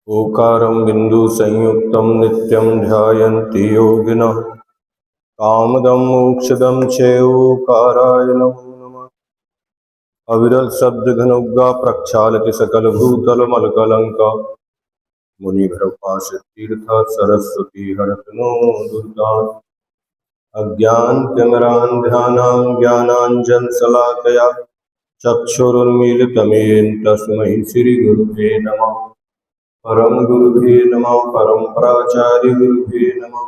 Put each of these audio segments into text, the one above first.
ओकारं बिन्दुसंयुक्तं नित्यं ध्यायन्ति योगिनः कामदं मोक्षदं चैवोकाराय नमो नमः। अविरल शब्द घनुग्गा प्रक्षालति सकल भूतलमलकलंक मुनिभ्रपाश तीर्थ सरस्वती हरत नो दुर्गान् अज्ञानतिमिरान्धयानां ज्ञानाञ्जनशलाकया चक्षुरुन्मीलितं तस्मै श्रीगुरुवे नमः। परम गुरुभे नमः। परम्पराचार्य गुरुभे नमः।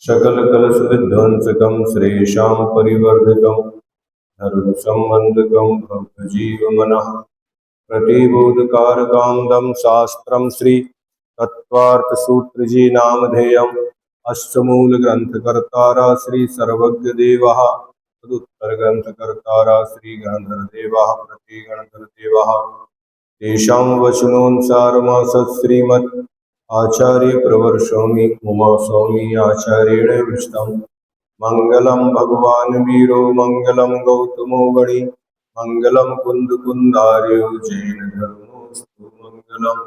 सकल कलश विध्वंसकं श्रेषां परिवर्धकं धर्म संबंधकं भवजीवमनः प्रतिबोधकारकां दं शास्त्रं श्री तत्वार्थ सूत्र जी नामधेयम् अष्टमूल ग्रंथकर्तारा श्री सर्वज्ञ देवः तदुत्तर ग्रंथकर्तारा श्री गणधर देवः प्रति गणधर देवः तेषां वचनोऽनुसारमासत् श्रीमद् आचार्य प्रवर्षोमि उमा स्वामी आचार्येण विष्टं मंगलम भगवान वीरो मंगलम गौतमो गणि मंगलम कुंदकुंदार्यो जैन धर्मोस्तु मंगलम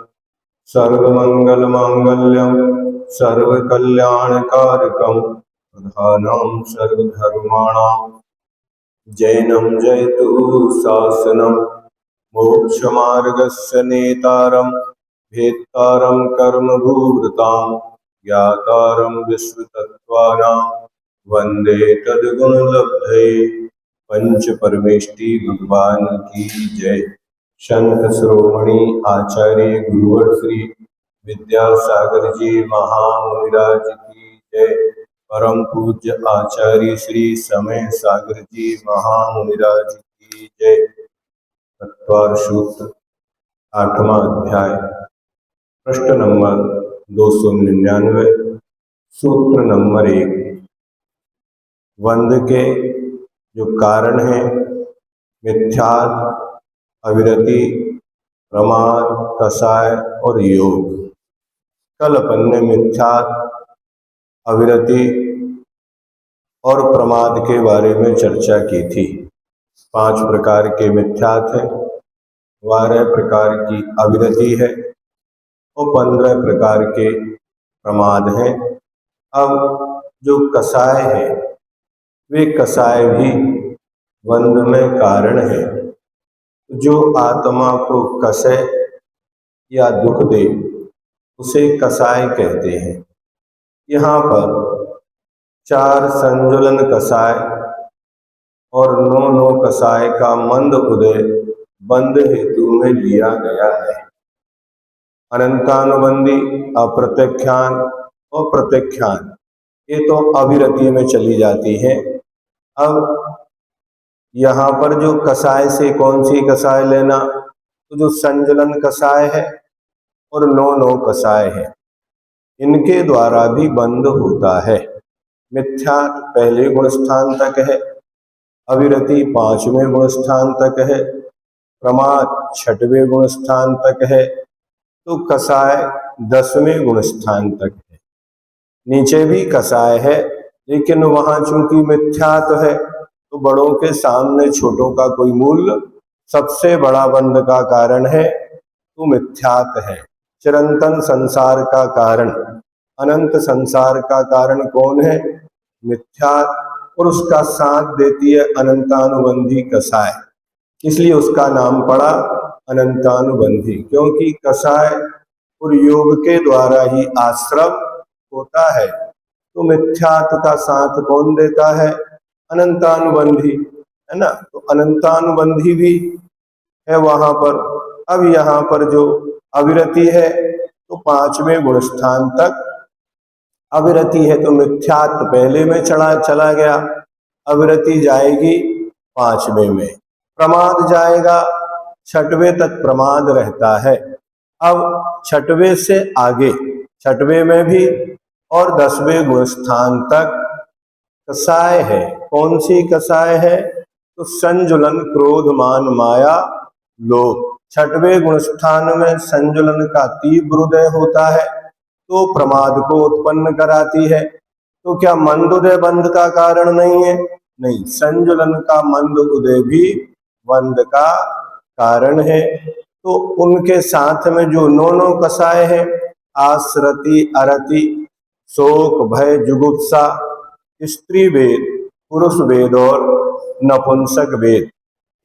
सर्वमंगल मांगल्यम सर्वकल्याणकारकम प्रधानं सर्वधर्माणां जैनं जयतु शासनम् मोक्षमार्गस्य नेतारं भेत्तारं कर्मभूभृतां ज्ञातारं विश्वतत्त्वानां वन्दे तद्गुणलब्धये। पंच परमेष्टि भगवान की जय। संत श्रोमणी आचार्य गुरुवर श्री विद्यासागर जी महामुनिराज की जय। परम पूज्य आचार्य श्री समय सागर जी महामुनिराज की जय। तत्वार सूत्र 8वां अध्याय प्रश्न नंबर 299 सूत्र नंबर 1। वंद के जो कारण हैं मिथ्यात, अविरति, प्रमाद, कसाय और योग। कल अपन ने मिथ्यात, अविरति और प्रमाद के बारे में चर्चा की थी। 5 प्रकार के मिथ्यात है, 12 प्रकार की अविरति है और 15 प्रकार के प्रमाद हैं। अब जो कसाय है वे कसाय भी बंध में कारण है। जो आत्मा को कसे या दुख दे उसे कसाय कहते हैं। यहाँ पर 4 संजुलन कसाय और 9 कसाय का मंद उदय बंध हेतु में लिया गया है। अनंतानुबंधी, अप्रत्याख्यान और प्रत्याख्यान ये तो अविरति में चली जाती है। अब यहाँ पर जो कसाय से कौन सी कसाय लेना, तो जो संजुलन कसाय है और 9 कसाय है इनके द्वारा भी बंध होता है। मिथ्या पहले गुण स्थान तक है, अविरति 5वें गुण स्थान तक है, प्रमाद 6वें गुण स्थान तक है, तो कसाय 10वें गुण स्थान तक है। नीचे भी कसाय है लेकिन वहां चूंकि मिथ्यात है तो बड़ों के सामने छोटों का कोई मूल्य, सबसे बड़ा बंध का कारण है तो मिथ्यात है। चिरंतन संसार का कारण, अनंत संसार का कारण कौन है? मिथ्यात। और उसका साथ देती है अनंतानुबंधी कसाय, इसलिए उसका नाम पड़ा अनंतानुबंधी, क्योंकि कसाय और योग के द्वारा ही आश्रम होता है। तो मिथ्यात का साथ कौन देता है? अनंतानुबंधी, है ना। तो अनंतानुबंधी भी है वहां पर। अब यहाँ पर जो अविरति है तो 5वें गुण स्थान तक अविरति है, तो मिथ्यात पहले में चला गया, अविरति जाएगी 5वें में, प्रमाद जाएगा 6वें तक प्रमाद रहता है। अब 6वें से आगे 6वें में भी और 10वें गुण स्थान तक कसाय है। कौन सी कसाय है? तो संजुलन, क्रोध, मान, माया, लोभ। 6वें गुण स्थान में संजुलन का तीव्र उदय होता है तो प्रमाद को उत्पन्न कराती है। तो क्या मंद उदय बंध का कारण नहीं है? नहीं, संजुलन का मंद उदय भी बंध का कारण है। तो उनके साथ में जो नौ कसाय है, आसरति, अरति, शोक, भय, जुगुप्सा, स्त्री वेद, पुरुष वेद और नपुंसक वेद,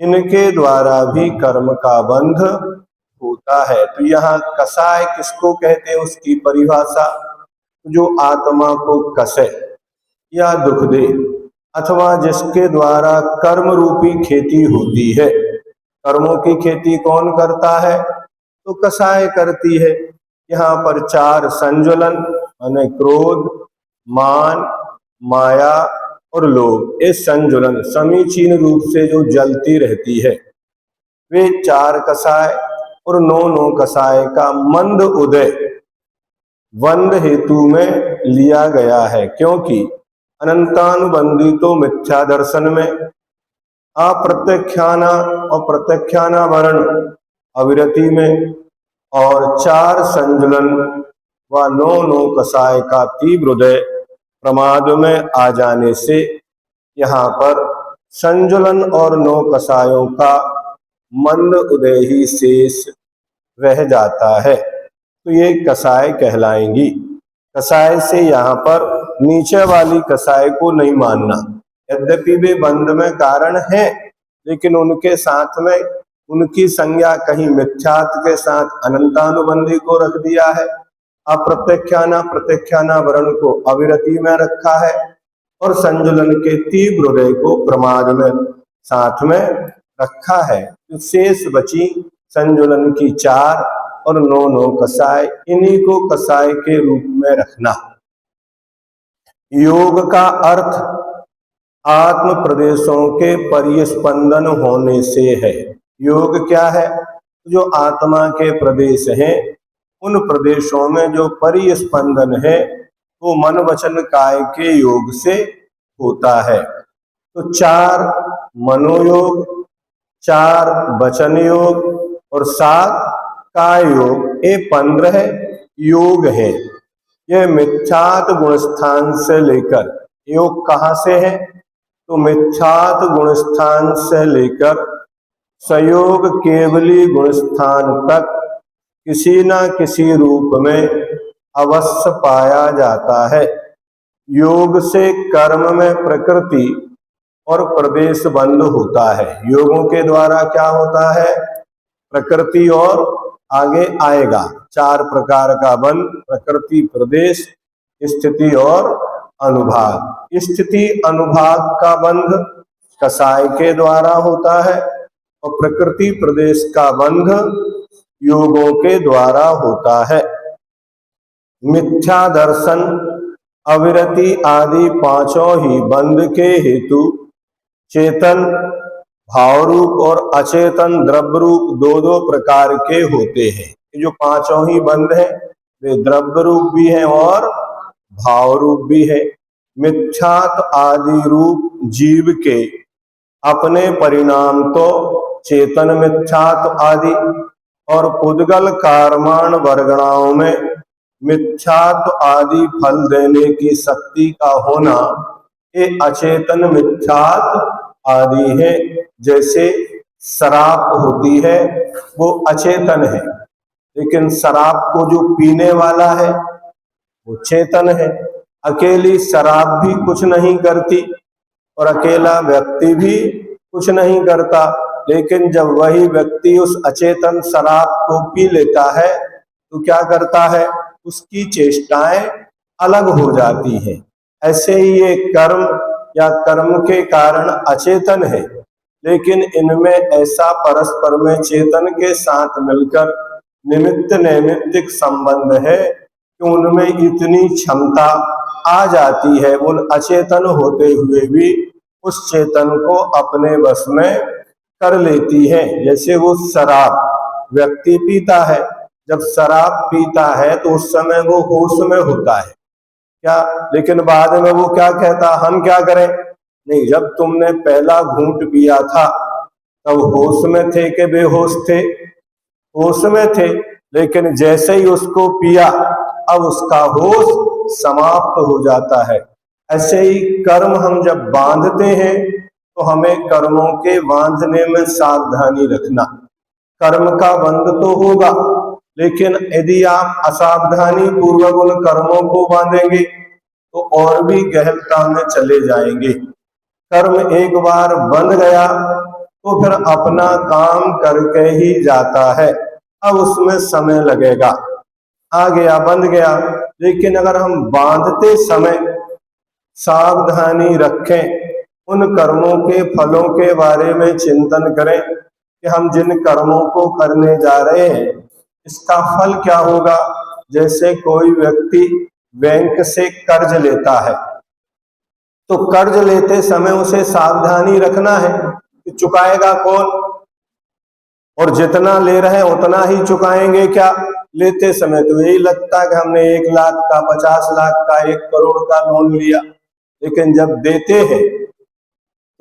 इनके द्वारा भी कर्म का बंध होता है। तो यहाँ कसाय किसको कहते हैं, उसकी परिभाषा, जो आत्मा को कसे या दुख दे, अथवा जिसके द्वारा कर्म रूपी खेती होती है। कर्मों की खेती कौन करता है, तो कसाय करती है। यहाँ पर 4 संज्वलन यानी क्रोध, मान, माया और लोभ, ये संज्वलन समीचीन रूप से जो जलती रहती है, वे 4 कसाय और 9 कसाय का मंद उदय बंध हेतु में लिया गया है, क्योंकि अनंतानुबंधी तो मिथ्या दर्शन में, अप्रत्यख्याना और प्रत्यख्यानावरण अविरति में, और 4 संजुलन व 9 कसाय का तीव्र उदय प्रमाद में आ जाने से यहाँ पर संजुलन और 9 कसायों का मंद उदय ही शेष रह जाता है, तो ये कसाय कहलाएंगी। कसाय से यहाँ पर नीचे वाली कसाय को नहीं मानना, यद्यपि वे बंध में कारण है, लेकिन उनके साथ में उनकी संज्ञा कहीं मिथ्यात्व के साथ अनंतानुबंधी को रख दिया है, अप्रत्यख्याना प्रत्यख्याना वर्ण को अविरति में रखा है, और संजुलन के तीव्र हृदय को प्रमाद में साथ में रखा है। तो शेष बची संजुलन की 4 और 9 कसाय, इन्हीं को कसाय के रूप में रखना। योग का अर्थ आत्म प्रदेशों के परिस्पंदन होने से है। योग क्या है, जो आत्मा के प्रदेश हैं, उन प्रदेशों में जो परिस्पंदन है वो मन वचन काय के योग से होता है। तो 4 मनोयोग, 4 वचन योग और 7 काय योग, ये 15 योग है। ये मिथ्यात गुणस्थान से लेकर, योग कहाँ से है, तो मिथ्यात गुणस्थान से लेकर सयोग केवली गुणस्थान तक किसी न किसी रूप में अवश्य पाया जाता है। योग से कर्म में प्रकृति और प्रदेश बंध होता है। योगों के द्वारा क्या होता है, प्रकृति और आगे आएगा 4 प्रकार का बंध, प्रकृति, प्रदेश, स्थिति और अनुभाग। स्थिति अनुभाग का बंध कसाय के द्वारा होता है, और प्रकृति प्रदेश का बंध योगों के द्वारा होता है। मिथ्या दर्शन, अविरति आदि 5 ही बंध के हेतु चेतन भाव रूप और अचेतन द्रव्य रूप 2 प्रकार के होते हैं। ये जो 5 ही बंध है वे द्रव्य रूप भी है और भाव रूप भी है। मिथ्यात आदि रूप जीव के अपने परिणाम तो चेतन मिथ्यात आदि, और पुद्गल कारमाण वर्गणाओं में मिथ्यात आदि फल देने की शक्ति का होना ये अचेतन मिथ्यात आदि है। जैसे शराब होती है वो अचेतन है, लेकिन शराब को जो पीने वाला है वो चेतन है। अकेली शराब भी कुछ नहीं करती और अकेला व्यक्ति भी कुछ नहीं करता, लेकिन जब वही व्यक्ति उस अचेतन शराब को पी लेता है तो क्या करता है, उसकी चेष्टाएं अलग हो जाती हैं। ऐसे ही ये कर्म या कर्म के कारण अचेतन है, लेकिन इनमें ऐसा परस्पर में चेतन के साथ मिलकर निमित्त नैमित्तिक संबंध है कि उनमें इतनी क्षमता आ जाती है, उन अचेतन होते हुए भी उस चेतन को अपने वश में कर लेती है। जैसे वो शराब व्यक्ति पीता है, जब शराब पीता है तो उस समय वो होश में होता है क्या, लेकिन बाद में वो क्या कहता, हम क्या करें, नहीं, जब तुमने पहला घूंट पिया था तब होश में थे कि बेहोश थे, होश में थे, लेकिन जैसे ही उसको पिया अब उसका होश समाप्त हो जाता है। ऐसे ही कर्म हम जब बांधते हैं तो हमें कर्मों के बांधने में सावधानी रखना। कर्म का बंध तो होगा, लेकिन यदि आप असावधानी पूर्वक उन कर्मों को बांधेंगे तो और भी गहनता में चले जाएंगे। कर्म एक बार बंध गया तो फिर अपना काम करके ही जाता है। अब उसमें समय लगेगा, आ गया बंध गया, लेकिन अगर हम बांधते समय सावधानी रखें, उन कर्मों के फलों के बारे में चिंतन करें कि हम जिन कर्मों को करने जा रहे हैं इसका फल क्या होगा। जैसे कोई व्यक्ति बैंक से कर्ज लेता है तो कर्ज लेते समय उसे सावधानी रखना है कि चुकाएगा कौन, और जितना ले रहे हैं उतना ही चुकाएंगे क्या। लेते समय तो यही लगता है कि हमने 1 लाख का, 50 लाख का, 1 करोड़ का लोन लिया, लेकिन जब देते हैं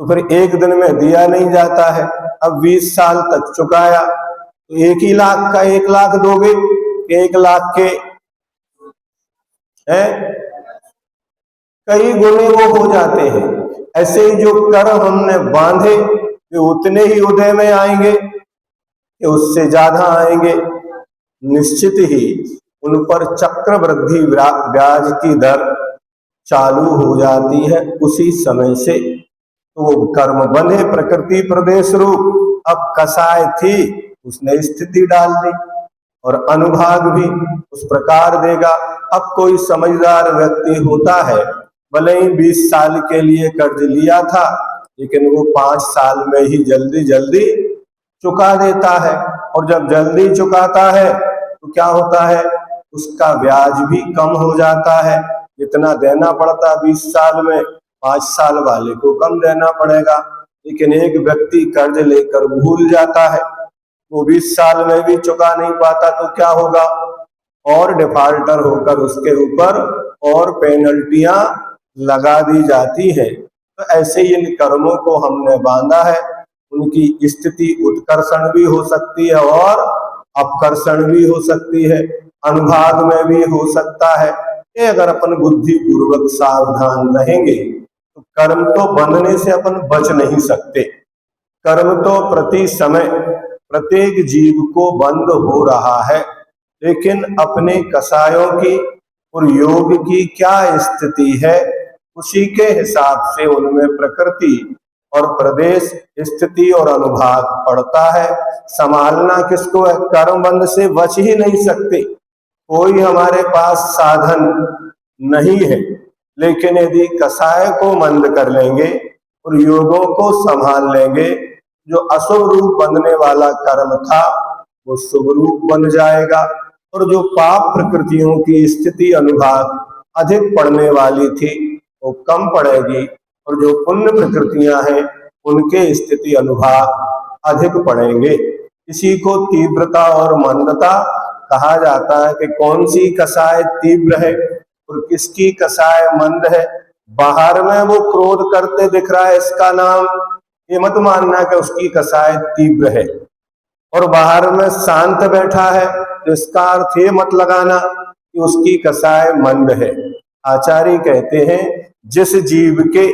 तो फिर एक दिन में दिया नहीं जाता है। अब 20 साल तक चुकाया तो 1 ही लाख का 1 लाख दोगे, 1 लाख के हैं कई गुने वो हो जाते हैं। ऐसे ही जो कर्म हमने बांधे वे उतने ही उदय में आएंगे कि उससे ज्यादा आएंगे। निश्चित ही उन पर चक्रवृद्धि ब्याज की दर चालू हो जाती है उसी समय से। तो वो कर्म बंधे प्रकृति प्रदेश रूप, अब कसाय थी उसने स्थिति डाल दी और अनुभाग भी उस प्रकार देगा। अब कोई समझदार व्यक्ति होता है, भले ही 20 साल के लिए कर्ज लिया था, लेकिन वो 5 साल में ही जल्दी जल्दी चुका देता है, और जब जल्दी चुकाता है तो क्या होता है, उसका ब्याज भी कम हो जाता है। जितना देना पड़ता 20 साल में 5 साल वाले को कम देना पड़ेगा। लेकिन एक व्यक्ति कर्ज लेकर भूल जाता है, वो 20 साल में भी चुका नहीं पाता तो क्या होगा, और डिफाल्टर होकर उसके ऊपर और पेनल्टियां लगा दी जाती है। तो ऐसे ही इन कर्मों को हमने बांधा है, उनकी स्थिति उत्कर्षण भी हो सकती है और अपकर्षण भी हो सकती है, अनुभाग में भी हो सकता है। ये अगर अपन बुद्धि पूर्वक सावधान रहेंगे तो कर्म तो बंधने से अपन बच नहीं सकते। कर्म तो प्रति समय प्रत्येक जीव को बंद हो रहा है, लेकिन अपने कसायों की और योग की क्या स्थिति है उसी के हिसाब से उनमें प्रकृति और प्रदेश स्थिति और अनुभाग पड़ता है। संभालना किसको है, कर्म बंध से बच ही नहीं सकते, कोई हमारे पास साधन नहीं है। लेकिन यदि कसाय को मंद कर लेंगे और योगों को संभाल लेंगे, जो अशुभ रूप बनने वाला कर्म था वो शुभ रूप बन जाएगा, और जो पाप प्रकृतियों की स्थिति अनुभाग अधिक पड़ने वाली थी वो कम पड़ेगी, और जो पुण्य प्रकृतियां हैं उनके स्थिति अनुभाग अधिक पड़ेंगे। इसी को तीव्रता और मंदता कहा जाता है कि कौन सी कसाय तीव्र है और किसकी कसाय मंद है। बाहर में वो क्रोध करते दिख रहा है, इसका नाम ये मत मानना कि उसकी कसाय तीव्र है, और बाहर में शांत बैठा है तो इसका अर्थ ये मत लगाना कि उसकी कसाय मंद है। आचार्य कहते हैं जिस जीव के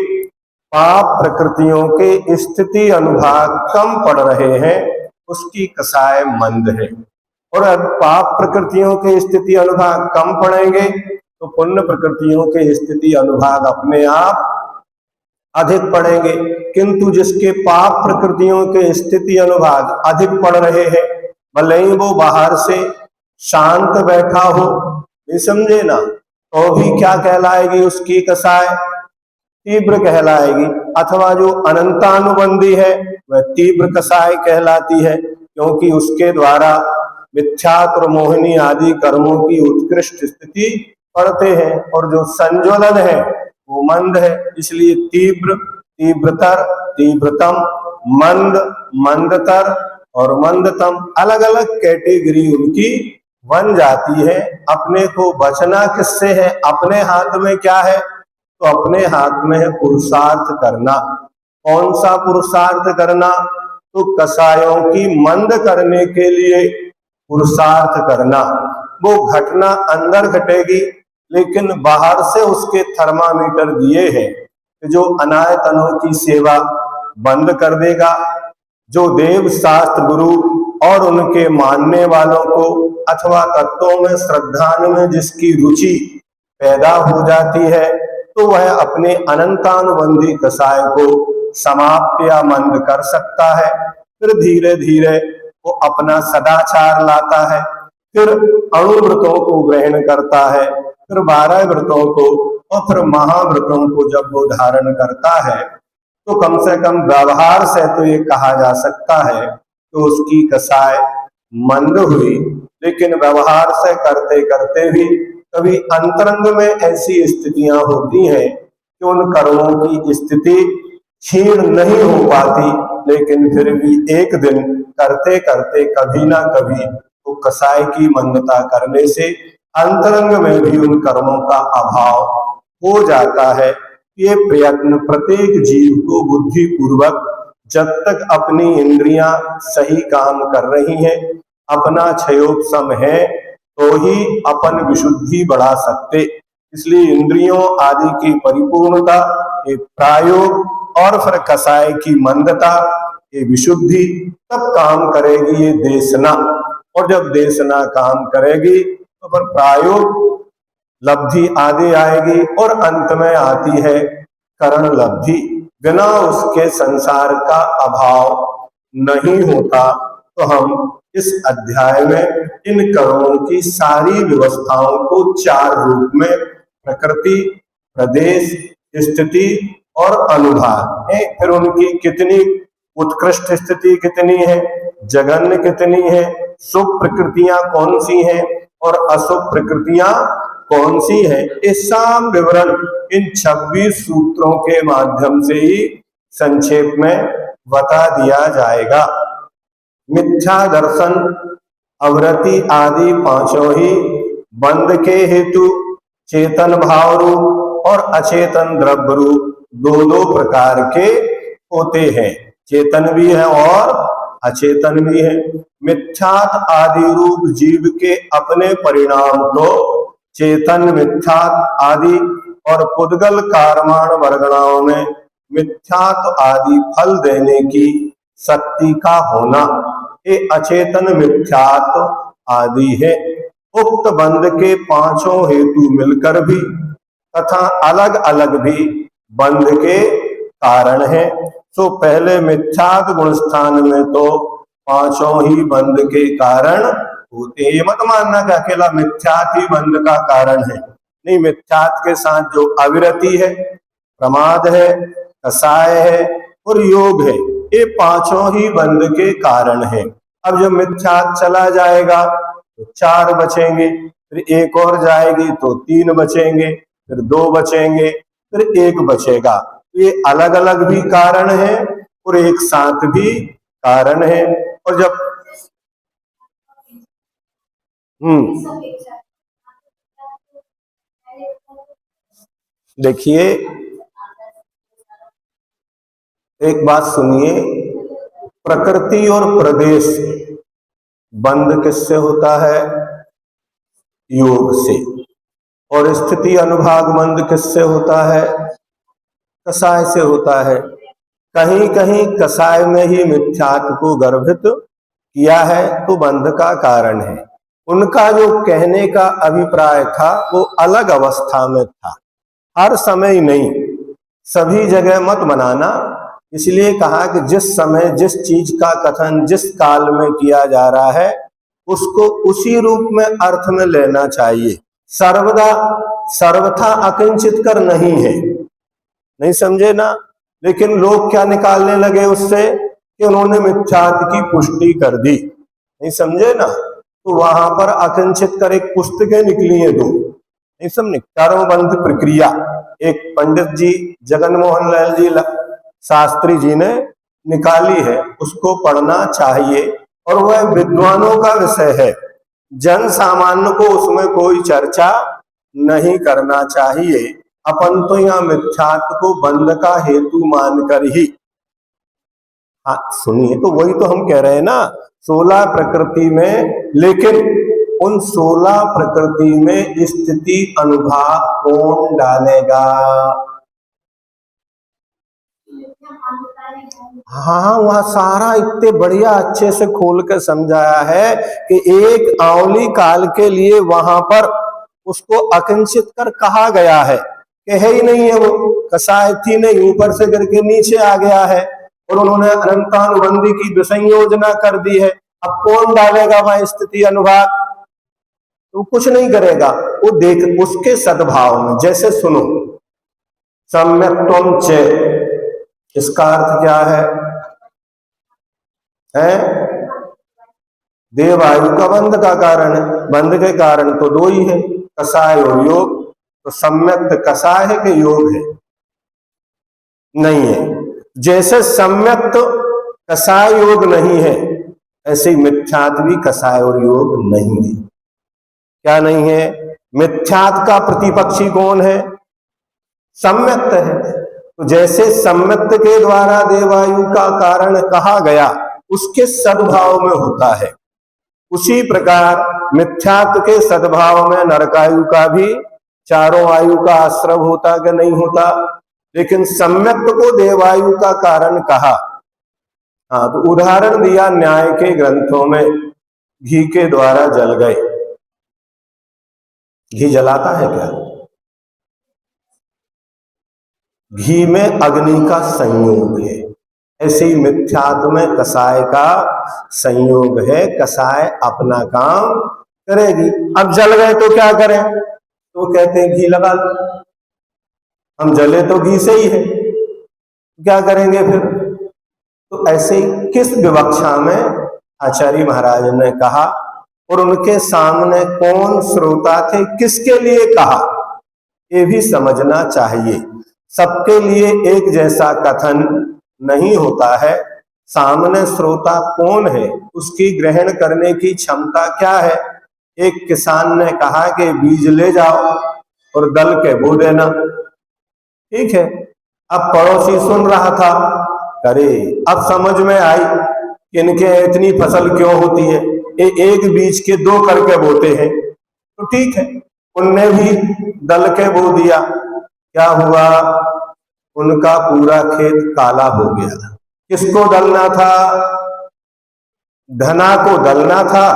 पाप प्रकृतियों के स्थिति अनुभाग कम पड़ रहे हैं उसकी कसाय मंद है, और पाप प्रकृतियों के स्थिति अनुभाग कम पड़ेंगे तो पुण्य प्रकृतियों के स्थिति अनुभाग अपने आप अधिक पड़ेंगे। किंतु जिसके पाप प्रकृतियों के स्थिति अनुभाग अधिक पड़ रहे हैं, भले ही वो बाहर से शांत बैठा हो, नहीं समझे ना, तो भी क्या कहलाएगी उसकी कसाय, तीव्र कहलाएगी। अथवा जो अनंतानुबंधी है वह तीव्र कसाय कहलाती है, क्योंकि उसके द्वारा मिथ्यात्व मोहिनी आदि कर्मों की उत्कृष्ट स्थिति पड़ते हैं, और जो संज्वलन है वो मंद है। इसलिए तीव्र, तीव्रतर, तीव्रतम, मंद, मंदतर और मंदतम अलग अलग कैटेगरी उनकी बन जाती है। अपने को बचना किससे है, अपने हाथ में क्या है, तो अपने हाथ में है पुरुषार्थ करना। कौन सा पुरुषार्थ करना, तो कसायों की मंद करने के लिए पुरुषार्थ करना। वो घटना अंदर घटेगी, लेकिन बाहर से उसके थर्मामीटर दिए हैं कि जो अनायतनों की सेवा बंद कर देगा, जो देव शास्त्र गुरु और उनके मानने वालों को अथवा तत्वों में श्रद्धा में जिसकी रुचि पैदा हो जाती है, तो वह अपने अनंतानुबंधी कसाय को समाप्त या मंद कर सकता है। फिर धीरे धीरे वो अपना सदाचार लाता है, फिर अणुव्रतों को ग्रहण करता है, फिर 12 व्रतों को और फिर महाव्रतों को जब वो धारण करता है, तो कम से कम व्यवहार से तो ये कहा जा सकता है कि उसकी कसाय मंद हुई। लेकिन व्यवहार से करते करते भी कभी अंतरंग में ऐसी स्थितियां होती हैं कि उन कर्मों की स्थिति क्षीण नहीं हो पाती, लेकिन फिर भी एक दिन करते करते कभी ना कभी वो कसाय की मंदता करने से अंतरंग में भी उन कर्मों का अभाव हो जाता है। ये प्रयत्न प्रत्येक जीव को बुद्धि पूर्वक जब तक अपनी इंद्रियां सही काम कर रही हैं, अपना क्षयोपशम है, तो ही अपन विशुद्धि बढ़ा सकते। इसलिए इंद्रियों आदि की परिपूर्णता, ये प्रायोग और फिर कसाय की मंदता, ये विशुद्धि तब काम करेगी ये देशना। और जब देशना काम करेगी तो फिर प्रायोग लब्धि आदि आएगी और अंत में आती है करण लब्धि। बिना उसके संसार का अभाव नहीं होता। तो हम इस अध्याय में इन कर्मों की सारी व्यवस्थाओं को 4 रूप में प्रकृति, प्रदेश, स्थिति और अनुभाग है। फिर उनकी कितनी उत्कृष्ट स्थिति कितनी है, जघन्य कितनी है, शुभ प्रकृतियां कौन सी हैं और अशुभ प्रकृतियां कौन सी है, ये सब विवरण इन 26 सूत्रों के माध्यम से ही संक्षेप में बता दिया जाएगा। मिथ्या दर्शन, अवृत्ति आदि पांचों ही बंध के हेतु चेतन भाव रूप और अचेतन द्रव्य रूप दो प्रकार के होते हैं। चेतन भी है और अचेतन भी है। मिथ्यात आदि रूप जीव के अपने परिणाम तो चेतन मिथ्यात आदि और पुद्गल कारमाण वर्गणाओं में मिथ्यात आदि फल देने की शक्ति का होना, ये अचेतन मिथ्यात आदि है। उक्त बंध के पांचों हेतु मिलकर भी तथा अलग अलग भी बंध के कारण है। तो पहले मिथ्यात गुण स्थान में तो पांचों ही बंध के कारण होते हैं। ये मत मानना कि अकेला मिथ्यात ही बंध का कारण है, नहीं। मिथ्यात के साथ जो अविरति है, प्रमाद है, कसाय है और योग है, ये पांचों ही बंध के कारण है। अब जब मिथ्यात चला जाएगा तो 4 बचेंगे, फिर एक और जाएगी तो 3 बचेंगे, फिर 2 बचेंगे, फिर 1 बचेगा। ये अलग अलग भी कारण है और एक साथ भी कारण है। और जब देखिए, एक बात सुनिए, प्रकृति और प्रदेश बंध किससे होता है? योग से। और स्थिति अनुभाग बंध किससे होता है? कसाय से होता है। कहीं कहीं कसाय में ही मिथ्यात्व को गर्भित किया है तो बंध का कारण है। उनका जो कहने का अभिप्राय था वो अलग अवस्था में था, हर समय नहीं, सभी जगह मत बनाना। इसलिए कहा कि जिस समय जिस चीज का कथन जिस काल में किया जा रहा है उसको उसी रूप में अर्थ में लेना चाहिए। सर्वदा सर्वथा अकिंचित कर नहीं है, नहीं समझे ना। लेकिन लोग क्या निकालने लगे उससे कि उन्होंने मिथ्यात की पुष्टि कर दी, नहीं समझे ना। तो वहां पर अकिंचित कर एक पुस्तकें निकली है 2, नहीं समझे, कर्मबंध प्रक्रिया। एक पंडित जी जगन मोहन लाल जी शास्त्री जी ने निकाली है, उसको पढ़ना चाहिए और वह विद्वानों का विषय है। जन सामान्य को उसमें कोई चर्चा नहीं करना चाहिए। अपन तो यहाँ मिथ्यात्व को बंध का हेतु मानकर ही, हाँ सुनिए, तो वही तो हम कह रहे हैं ना, 16 प्रकृति में, लेकिन उन 16 प्रकृति में स्थिति अनुभाग कौन डालेगा? हाँ, वह सारा इतने बढ़िया अच्छे से खोल के समझाया है कि एक आंवली काल के लिए वहां पर उसको अकिंचित कर कहा गया है कि है ही नहीं है, वो कसाय थी नहीं, ऊपर से करके नीचे आ गया है और उन्होंने अनंतानुबंधी की विसंयोजना कर दी है। अब कौन डालेगा वह स्थिति अनुभाग? तो कुछ नहीं करेगा, वो देख उसके सद्भाव में। जैसे सुनो, सम्यक्त्वम च, इसका अर्थ क्या है? देवायु का बंध का कारण है। बंध के कारण तो दो ही है, कसाय और योग। तो सम्यक्त कसाय है कि योग है? नहीं है। जैसे सम्यक्त कसाय योग नहीं है, ऐसे ही मिथ्यात्व भी कसाय और योग नहीं है। क्या नहीं है? मिथ्यात्व का प्रतिपक्षी कौन है? सम्यक्त है। तो जैसे सम्यक्त के द्वारा देवायु का कारण कहा गया, उसके सद्भाव में होता है, उसी प्रकार मिथ्यात्व के सद्भाव में नरकायु का भी चारों आयु का आश्रव होता कि नहीं होता? लेकिन सम्यक्त को देवायु का कारण कहा। हाँ, तो उदाहरण दिया न्याय के ग्रंथों में, घी के द्वारा जल गए। घी जलाता है क्या? घी में अग्नि का संयोग है। ऐसे ही मिथ्यात्व में कसाय का संयोग है। कसाय अपना काम करेगी। अब जल गए तो क्या करें? तो कहते हैं घी लगा लो। हम जले तो घी से ही है, क्या करेंगे फिर? तो ऐसे ही किस विवक्षा में आचार्य महाराज ने कहा और उनके सामने कौन श्रोता थे, किसके लिए कहा, ये भी समझना चाहिए। सबके लिए एक जैसा कथन नहीं होता है। सामने श्रोता कौन है, उसकी ग्रहण करने की क्षमता क्या है। एक किसान ने कहा कि बीज ले जाओ और दल के बो देना, ठीक है। अब पड़ोसी सुन रहा था, अरे अब समझ में आई कि इनके इतनी फसल क्यों होती है, ये एक बीज के दो करके बोते हैं। तो ठीक है, उनने भी दल के बो दिया। क्या हुआ? उनका पूरा खेत काला हो गया। किसको दलना था? धना को दलना था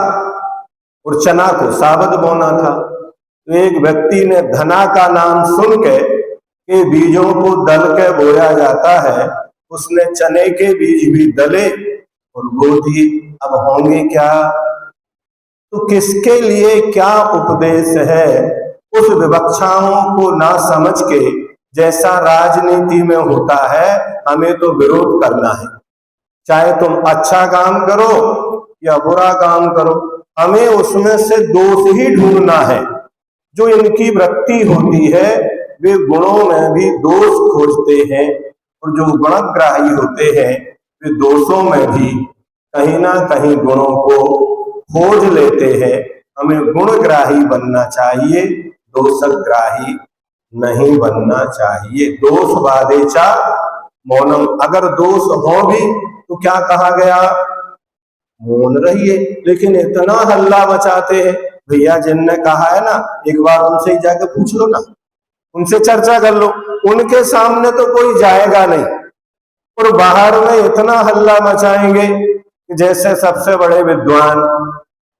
और चना को साबत बोना था। तो एक व्यक्ति ने धना का नाम सुन के कि बीजों को दल के बोया जाता है, उसने चने के बीज भी दले और बो दिए। अब होंगे क्या? तो किसके लिए क्या उपदेश है? उस विवक्षाओं को ना समझ के, जैसा राजनीति में होता है, हमें तो विरोध करना है। चाहे तुम अच्छा काम करो या बुरा काम करो, हमें उसमें से दोष ही ढूंढना है। जो इनकी वृत्ति होती है, वे गुणों में भी दोष खोजते हैं, और जो गुणग्राही होते हैं, वे दोषों में भी कहीं ना कहीं गुणों को खोज लेते हैं। हमें गुणग्राही बनना चाहिए, दोषग्राही नहीं बनना चाहिए। दोषवादेचा मौनम, अगर दोष हो भी तो क्या कहा गया? मौन रहिए। लेकिन इतना हल्ला मचाते हैं। भैया जिनने कहा है ना, एक बार उनसे ही जाकर पूछ लो ना, उनसे चर्चा कर लो। उनके सामने तो कोई जाएगा नहीं, और बाहर में इतना हल्ला मचाएंगे कि जैसे सबसे बड़े विद्वान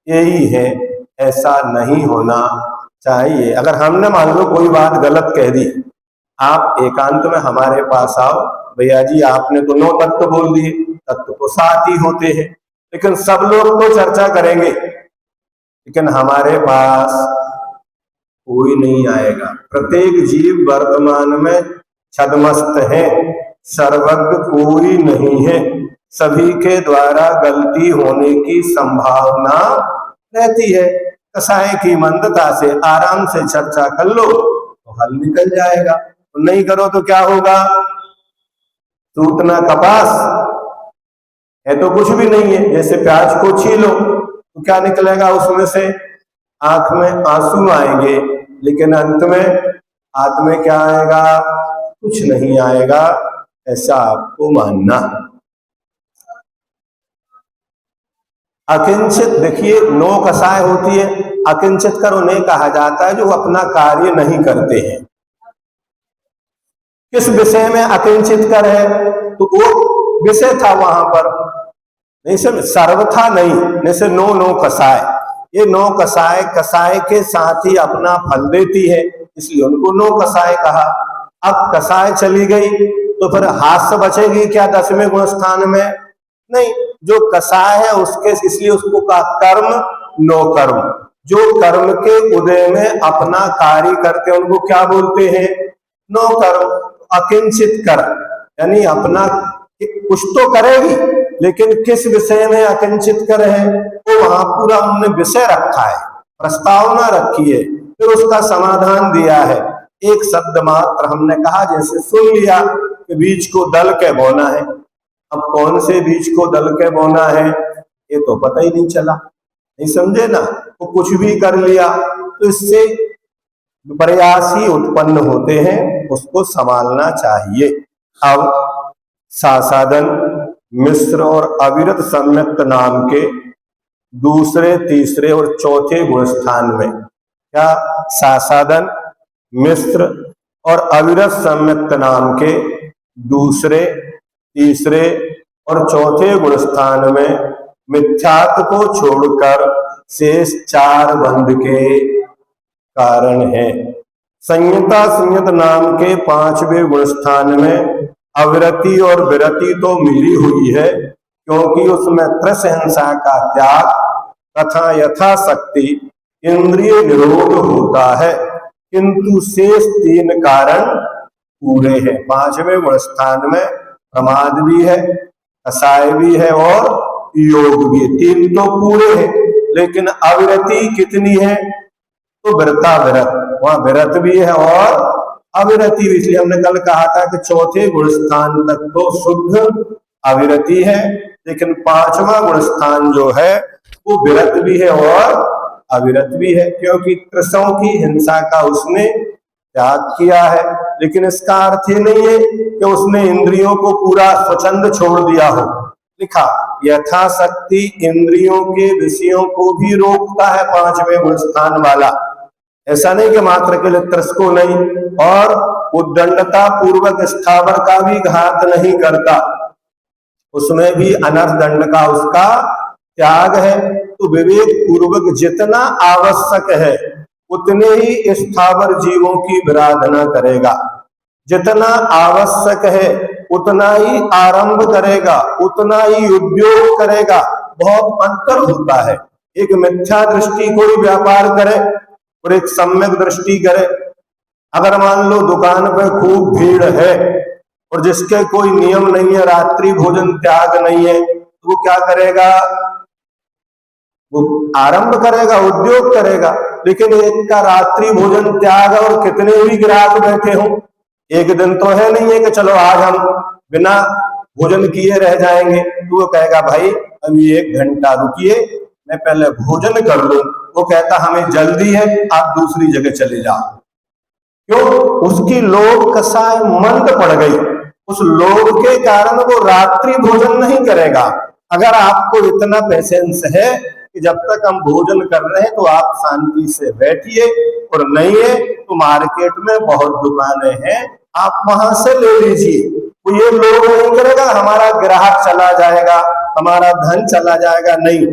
यही है। ऐसा नहीं होना चाहिए। अगर हमने मान लो कोई बात गलत कह दी, आप एकांत में हमारे पास आओ, भैया जी आपने तो 9 तत्व बोल दिए, तत्व तो 7 ही होते हैं, लेकिन सब लोग तो चर्चा करेंगे, लेकिन हमारे पास कोई नहीं आएगा। प्रत्येक जीव वर्तमान में छद्मस्त है, सर्वज्ञ कोई नहीं है। सभी के द्वारा गलती होने की संभावना रहती है। कसाय की मंदता से आराम से चर्चा कर लो तो हल निकल जाएगा, तो नहीं करो तो क्या होगा? सूतना कपास है तो कुछ भी नहीं है। जैसे प्याज को छीलो तो क्या निकलेगा उसमें से? आंख में आंसू आएंगे, लेकिन अंत में हाथ में क्या आएगा? कुछ नहीं आएगा। ऐसा आपको मानना। अकिंचित, देखिए 9 कसाय होती है। अकिंचित कर उन्हें कहा जाता है जो अपना कार्य नहीं करते हैं। किस विषय में अकिंचित कर है? तो वो विषय था वहां पर, नहीं समझ, सर्वथा नहीं, जैसे नो नो कसाय, ये नो कसाय, कसाय के साथ ही अपना फल देती है, इसलिए उनको नो कसाय कहा। अब कसाय चली गई तो फिर हास्य बचेगी क्या 10वें गुण स्थान में? नहीं, जो कसाय है उसके, इसलिए उसको कहा कर्म नो कर्म। जो कर्म के उदय में अपना कार्य करते हैं उनको क्या बोलते हैं? नो कर्म। अकिंचित कर, यानी अपना कुछ तो करेगी, लेकिन किस विषय में अकिंचित कर है, तो वहां पूरा उन्होंने विषय रखा है, प्रस्तावना रखी है, फिर उसका समाधान दिया है। एक शब्द मात्र हमने कहा, जैसे सुन लिया कि बीज को दल के बोना है। अब कौन से बीज को दल के बोना है ये तो पता ही नहीं चला, नहीं समझे ना, वो कुछ भी कर लिया, तो इससे प्रयास ही उत्पन्न होते हैं, उसको संभालना चाहिए। अब सासादन, मिश्र और अविरत संयुक्त नाम के दूसरे, तीसरे और चौथे गुण स्थान में क्या सासादन, मिश्र और अविरत संयुक्त नाम के दूसरे, तीसरे और चौथे गुण स्थान में मिथ्यात्व को छोड़कर शेष 4 बंध के कारण है। संयता संयत नाम के 5वें गुण स्थान में अविरति और विरति तो मिली हुई है, क्योंकि उसमें त्रिसंहिंसा का त्याग तथा यथाशक्ति इंद्रिय निरोध होता है, किंतु शेष 3 कारण पूरे हैं। 5वें गुण स्थान में प्रमाद भी है, कसाय भी है और योग भी है, 3 तो पूरे हैं, लेकिन अविरति कितनी है? तो विरता विरत, वहां विरत भी है और अविरति भी। इसलिए हमने कल कहा था कि चौथे गुण स्थान तक तो शुद्ध अविरति है, लेकिन 5वां गुण स्थान जो है वो विरत भी है और अविरत भी है, क्योंकि कृष्णों की हिंसा का उसने त्याग किया है। लेकिन इसका अर्थ ये नहीं है कि उसने इंद्रियों को पूरा स्वच्छंद छोड़ दिया हो। लिखा यथाशक्ति इंद्रियों के विषयों को भी रोकता है 5वें गुण स्थान वाला, ऐसा नहीं कि मात्र के लिए त्रस को नहीं, और उद्दंडता पूर्वक स्थावर का भी घात नहीं करता, उसमें भी अनर्थ दंड का उसका त्याग है। तो विवेक पूर्वक जितना आवश्यक है उतने ही स्थावर जीवों की विराधना करेगा, जितना आवश्यक है उतना ही आरंभ करेगा, उतना ही उद्योग करेगा। बहुत अंतर होता है, एक मिथ्या दृष्टि कोई व्यापार करे और एक सम्यक दृष्टि करे। अगर मान लो दुकान पे खूब भीड़ है और जिसके कोई नियम नहीं है, रात्रि भोजन त्याग नहीं है, तो वो क्या करेगा? वो आरंभ करेगा, उद्योग करेगा। लेकिन एक का रात्रि भोजन त्याग और कितने भी ग्राहक बैठे हों, एक दिन तो है नहीं है कि चलो आज हम बिना भोजन किए रह जाएंगे, तो वो कहेगा भाई अभी 1 घंटा रुकिए, मैं पहले भोजन कर लूं। वो कहता हमें जल्दी है, आप दूसरी जगह चले जाओ। क्यों? उसकी लोभ कसाय मंद पड़ गई, उस लोभ के कारण वो रात्रि भोजन नहीं करेगा। अगर आपको इतना पेशेंस है कि जब तक हम भोजन कर रहे हैं तो आप शांति से बैठिए, और नहीं है तो मार्केट में बहुत दुकानें हैं, आप वहां से ले लीजिए। वो ये लोभ नहीं करेगा हमारा ग्राहक चला जाएगा, हमारा धन चला जाएगा, नहीं।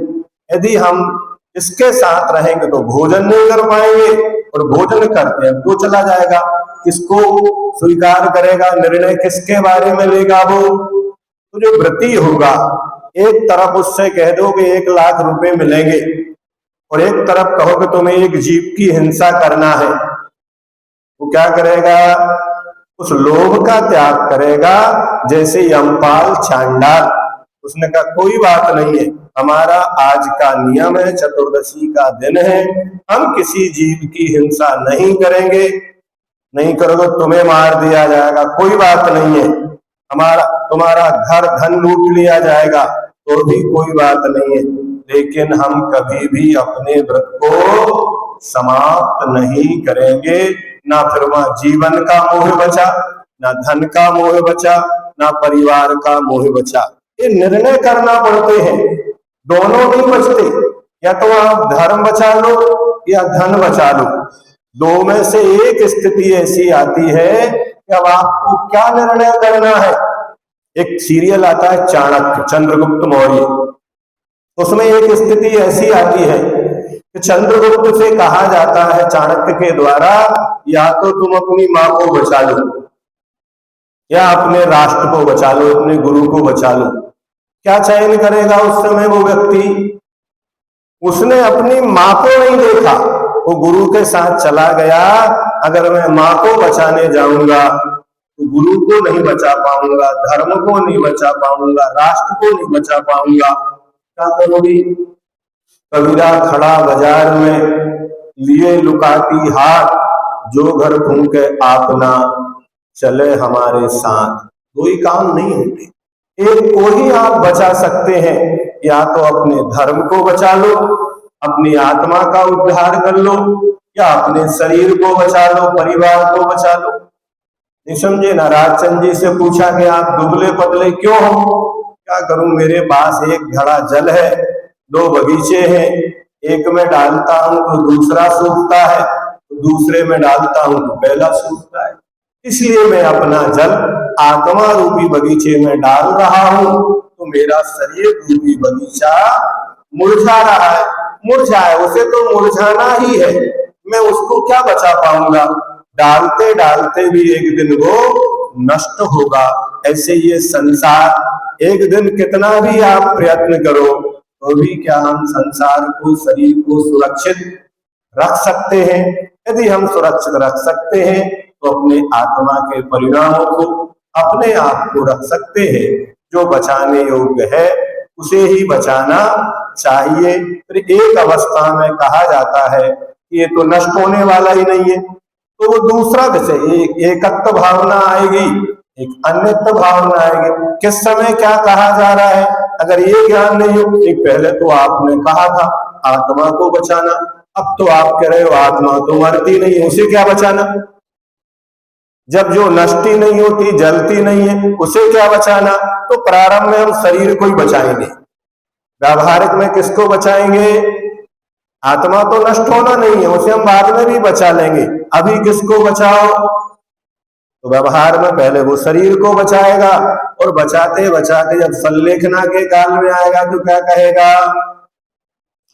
यदि हम इसके साथ रहेंगे तो भोजन नहीं कर पाएंगे, और भोजन करते हैं तो चला जाएगा। किसको स्वीकार करेगा? निर्णय किसके बारे में लेगा? वो तो जो व्रती होगा, एक तरफ उससे कह दो कि 1 लाख रुपए मिलेंगे, और एक तरफ कहो कि तुम्हें एक जीव की हिंसा करना है, वो क्या करेगा? उस लोभ का त्याग करेगा। जैसे यमपाल चांडाल, उसने कहा कोई बात नहीं है, हमारा आज का नियम है, चतुर्दशी का दिन है, हम किसी जीव की हिंसा नहीं करेंगे, नहीं करोगे तुम्हें मार दिया जाएगा, कोई बात नहीं है, हमारा तुम्हारा घर धन लूट लिया जाएगा तो भी कोई बात नहीं है, लेकिन हम कभी भी अपने व्रत को समाप्त नहीं करेंगे। ना फिर वहां जीवन का मोह बचा, ना धन का मोह बचा, ना परिवार का मोह बचा। ये निर्णय करना पड़ते हैं, दोनों नहीं बचते, या तो आप धर्म बचा लो या धन बचा लो। 2 में से एक स्थिति ऐसी आती है कि अब आपको क्या निर्णय करना है। एक सीरियल आता है चाणक्य, चंद्रगुप्त मौर्य, उसमें एक स्थिति ऐसी आती है कि चंद्रगुप्त से कहा जाता है चाणक्य के द्वारा, या तो तुम अपनी मां को बचा लो या अपने राष्ट्र को बचा लो, अपने गुरु को बचा लो। क्या चयन करेगा उस समय वो व्यक्ति? उसने अपनी मां को नहीं देखा, वो गुरु के साथ चला गया। अगर मैं मां को बचाने जाऊंगा तो गुरु को नहीं बचा पाऊंगा, धर्म को नहीं बचा पाऊंगा, राष्ट्र को नहीं बचा पाऊंगा। क्या करोगी? कबीरा खड़ा बाजार में, लिए लुकाती हाथ, जो घर फूंके आपना, चले हमारे साथ। कोई काम नहीं होते। एक को ही आप बचा सकते हैं, या तो अपने धर्म को बचा लो, अपनी आत्मा का उद्धार कर लो, या अपने शरीर को बचा लो, परिवार को बचा लो। नहीं समझे ना? राजचंद जी से पूछा कि आप दुबले पतले क्यों हो? क्या करूं, मेरे पास एक घड़ा जल है, 2 बगीचे हैं, एक में डालता हूं तो दूसरा सूखता है, दूसरे में डालता हूं तो पहला सूखता है, इसलिए मैं अपना जल आत्मा रूपी बगीचे में डाल रहा हूं, तो मेरा शरीर रूपी बगीचा मुरझा रहा है। मुरझाए, उसे तो मुरझाना ही है, मैं उसको क्या बचा पाऊंगा? डालते डालते भी एक दिन वो नष्ट होगा। ऐसे ये संसार, एक दिन कितना भी आप प्रयत्न करो तो भी क्या हम संसार को, शरीर को सुरक्षित रख सकते हैं? यदि हम सुरक्षित रख सकते हैं तो अपने आत्मा के परिणामों को, अपने आप को रख सकते हैं। जो बचाने योग्य है उसे ही बचाना चाहिए। फिर एक अवस्था में कहा जाता है कि ये तो नष्ट होने वाला ही नहीं है, तो वो दूसरा विषय, एक एकत्व भावना आएगी, एक अन्यत्व भावना आएगी। किस समय क्या कहा जा रहा है अगर ये ज्ञान नहीं हो? एक पहले तो आपने कहा था आत्मा को बचाना, अब तो आप कह रहे हो आत्मा तो मरती नहीं है, उसे क्या बचाना? जब जो नष्टि नहीं होती, जलती नहीं है, उसे क्या बचाना? तो प्रारंभ में हम शरीर को ही बचाएंगे, व्यावहारिक में किसको बचाएंगे? आत्मा तो नष्ट होना नहीं है, उसे हम बाद में भी बचा लेंगे। अभी किसको बचाओ? तो व्यवहार में पहले वो शरीर को बचाएगा, और बचाते बचाते जब संलेखना के काल में आएगा तो क्या कहेगा?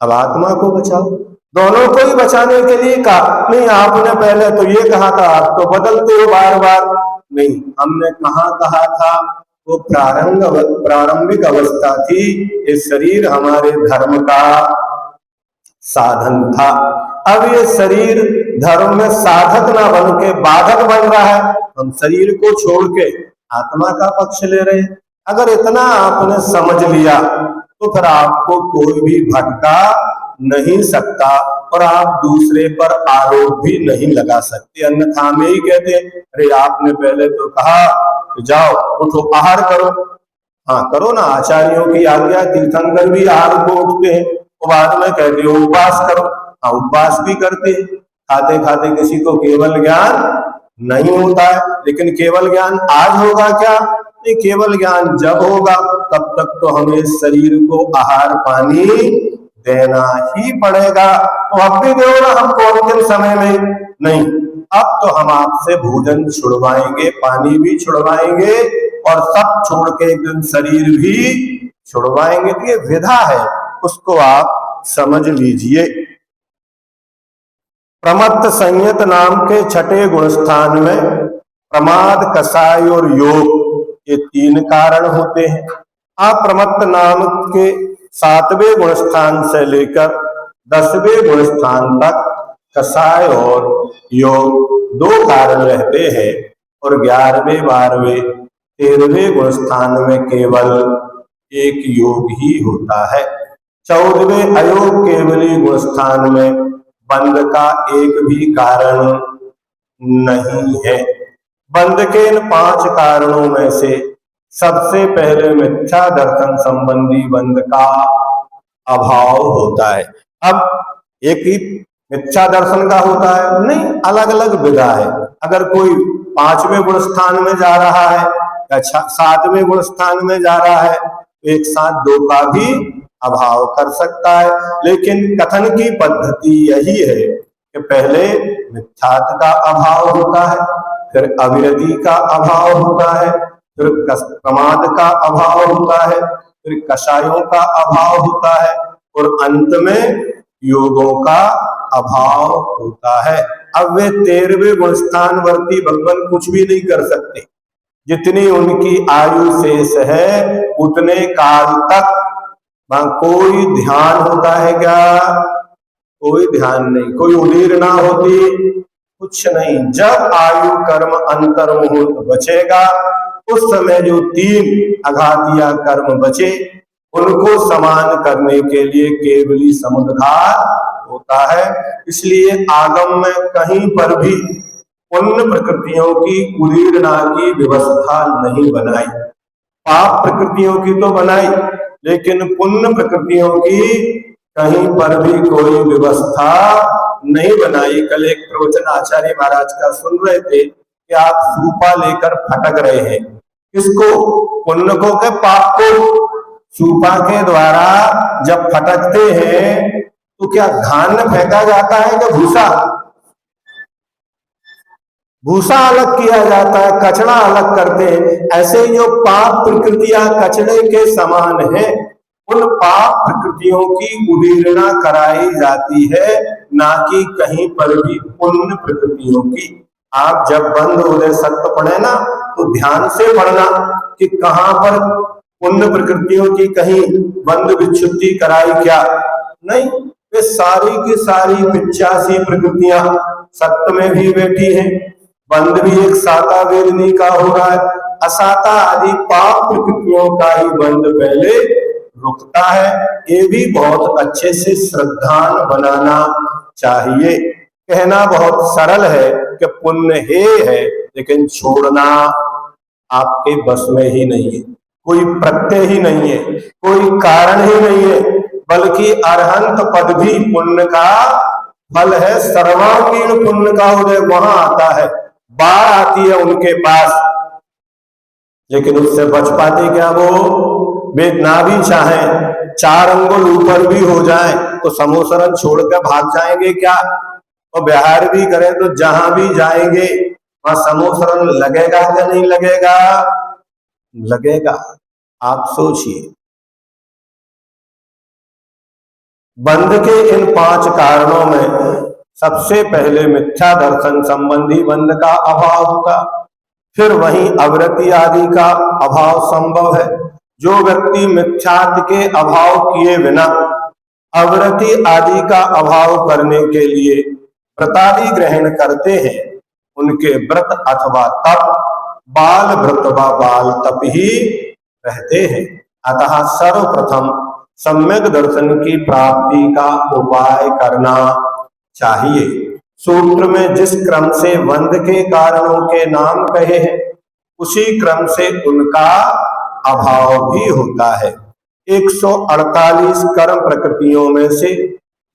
अब आत्मा को बचाओ। दोनों को ही बचाने के लिए कहा नहीं, आपने पहले तो ये कहा था, आप तो बदलते हो बार बार। नहीं, हमने कहा था वो प्रारंभिक अवस्था थी। ये शरीर हमारे धर्म का साधन था। अब ये शरीर धर्म में साधक ना बन के बाधक बन रहा है, हम शरीर को छोड़ के आत्मा का पक्ष ले रहे हैं। अगर इतना आपने समझ लिया तो फिर आपको कोई भी भटका नहीं सकता, और आप दूसरे पर आरोप भी नहीं लगा सकते। अन्यथा में ही कहते अरे आपने पहले तो कहा तो जाओ उठो आहार करो। हाँ करो ना, आचार्यों की आज्ञा, तीर्थंकर भी आहार को उठते हैं, वो बाद में कहते हो उपवास करो। हाँ उपवास भी करते हैं, खाते खाते किसी को केवल ज्ञान नहीं होता है। लेकिन केवल ज्ञान आज होगा क्या? नहीं, केवल ज्ञान जब होगा तब तक तो हमें शरीर को आहार पानी देना ही पड़ेगा। तो अब भी दो ना हमको अंतिम समय में। नहीं, अब तो हम आपसे भोजन छुड़वाएंगे, पानी भी छुड़वाएंगे, और सब छोड़ के एक दिन शरीर भी छुड़वाएंगे। तो ये विधा है, उसको आप समझ लीजिए। प्रमत्त संयत नाम के छठे गुणस्थान में प्रमाद, कसाय और योग, ये 3 कारण होते हैं। अप्रमत्त नाम के 7वें गुणस्थान से लेकर 10वें गुणस्थान तक कसाय और योग 2 कारण रहते हैं, और 11वें, 12वें, 13वें गुणस्थान में केवल एक योग ही होता है। 14वें अयोग केवली गुणस्थान में बंध का एक भी कारण नहीं है। बंध के इन 5 कारणों में से सबसे पहले मिथ्या दर्शन संबंधी बंध का अभाव होता है। अब एक ही मिथ्या दर्शन का होता है नहीं, अलग अलग विधा है। अगर कोई 5वें गुण स्थान में जा रहा है या 7वें गुण स्थान में जा रहा है तो एक साथ 2 का भी अभाव कर सकता है। लेकिन कथन की पद्धति यही है कि पहले मिथ्यात्व का अभाव होता है, फिर अविरति का अभाव होता है, फिर प्रमाद का अभाव होता है, फिर कषायों का अभाव होता है, और अंत में योगों का अभाव होता है। अब वे 13वें गुणस्थानवर्ती भगवान कुछ भी नहीं कर सकते। जितनी उनकी आयु शेष है उतने काल तक वहां कोई ध्यान होता है क्या? कोई ध्यान नहीं, कोई उदीरना होती, कुछ नहीं। जब आयु कर्म अंतर मुहूर्त बचेगा उस समय जो 3 अघातिया कर्म बचे उनको समान करने के लिए केवली समुद्धार होता है। इसलिए आगम में कहीं पर भी पुण्य प्रकृतियों की उदीरना की व्यवस्था नहीं बनाई। पाप प्रकृतियों की तो बनाई, लेकिन पुण्य प्रकृतियों की कहीं पर भी कोई व्यवस्था नहीं बनाई। कल एक प्रवचन आचार्य महाराज का सुन रहे थे कि आप सूपा लेकर फटक रहे हैं। किसको? पुण्य को के पाप को? सूपा के द्वारा जब फटकते हैं तो क्या धान फेंका जाता है कि भूसा? भूसा अलग किया जाता है, कचरा अलग करते हैं। ऐसे ही जो पाप प्रकृतियां कचरे के समान है, उन पाप प्रकृतियों की उदीरना कराई जाती है, ना कि कहीं पर भी पुण्य प्रकृतियों की। आप जब बंद उदय सत्य पढ़े ना तो ध्यान से पढ़ना कि कहां पर पुण्य प्रकृतियों की कहीं बंद विच्छुद्धि कराई क्या? नहीं, वे सारी की सारी 85 प्रकृतियां सत्य में भी बैठी हैं। बंद भी एक साता वेदनी का हो रहा है, असाता आदि पाप प्रकृतियों का ही बंद पहले रुकता है। ये भी बहुत अच्छे से श्रद्धान बनाना चाहिए। कहना बहुत सरल है कि पुण्य है, लेकिन छोड़ना आपके बस में ही नहीं है। कोई प्रत्यय ही नहीं है, कोई कारण ही नहीं है, बल्कि अरहंत पद भी पुण्य का फल है। सर्वांगीण पुण्य का उदय वहां आता है, बाढ़ आती है उनके पास, लेकिन उससे बच पाते क्या? वे ना भी चाहें, 4 अंगुल ऊपर भी हो जाए तो समोसरन छोड़कर भाग जाएंगे क्या? और व्यवहार भी करें तो जहां भी जाएंगे वहां समोसरन लगेगा या नहीं लगेगा? लगेगा। आप सोचिए, बंध के इन 5 कारणों में सबसे पहले मिथ्या दर्शन संबंधी बंध का अभाव होगा, फिर वहीं अवृत्ति आदि का अभाव संभव है। जो व्यक्ति मिथ्यात्व के अभाव किए बिना अवृत्ति आदि का अभाव करने के लिए व्रतादि ग्रहण करते हैं, उनके व्रत अथवा तप बाल व्रत व बाल तप ही रहते हैं। अतः सर्वप्रथम सम्यक दर्शन की प्राप्ति का उपाय करना चाहिए। सूत्र में जिस क्रम से बंध के कारणों के नाम कहे हैं, उसी क्रम से उनका अभाव भी होता है। 148 कर्म प्रकृतियों में से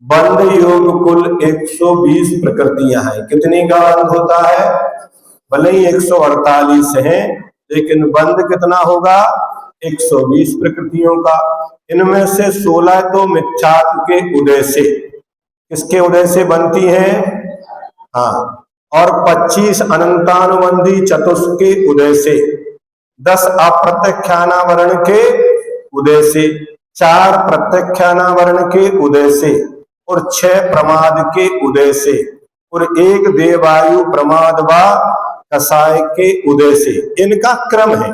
बंध योग कुल 120 प्रकृतियां हैं। कितनी का बंध होता है? भले ही 148 है, लेकिन बंध कितना होगा? 120 प्रकृतियों का। इनमें से 16 तो मिथ्यात्व के उदय से, किसके उदय से बनती है? हाँ, और 25 अनंतानुबंधी चतुष्क के उदय से, 10 अप्रत्यक्षानावरण के उदय से, 4 प्रत्यक्षानावरण के उदय से, और 6 प्रमाद के उदय से, और 1 देवायु प्रमाद व कसाय के उदय से। इनका क्रम है।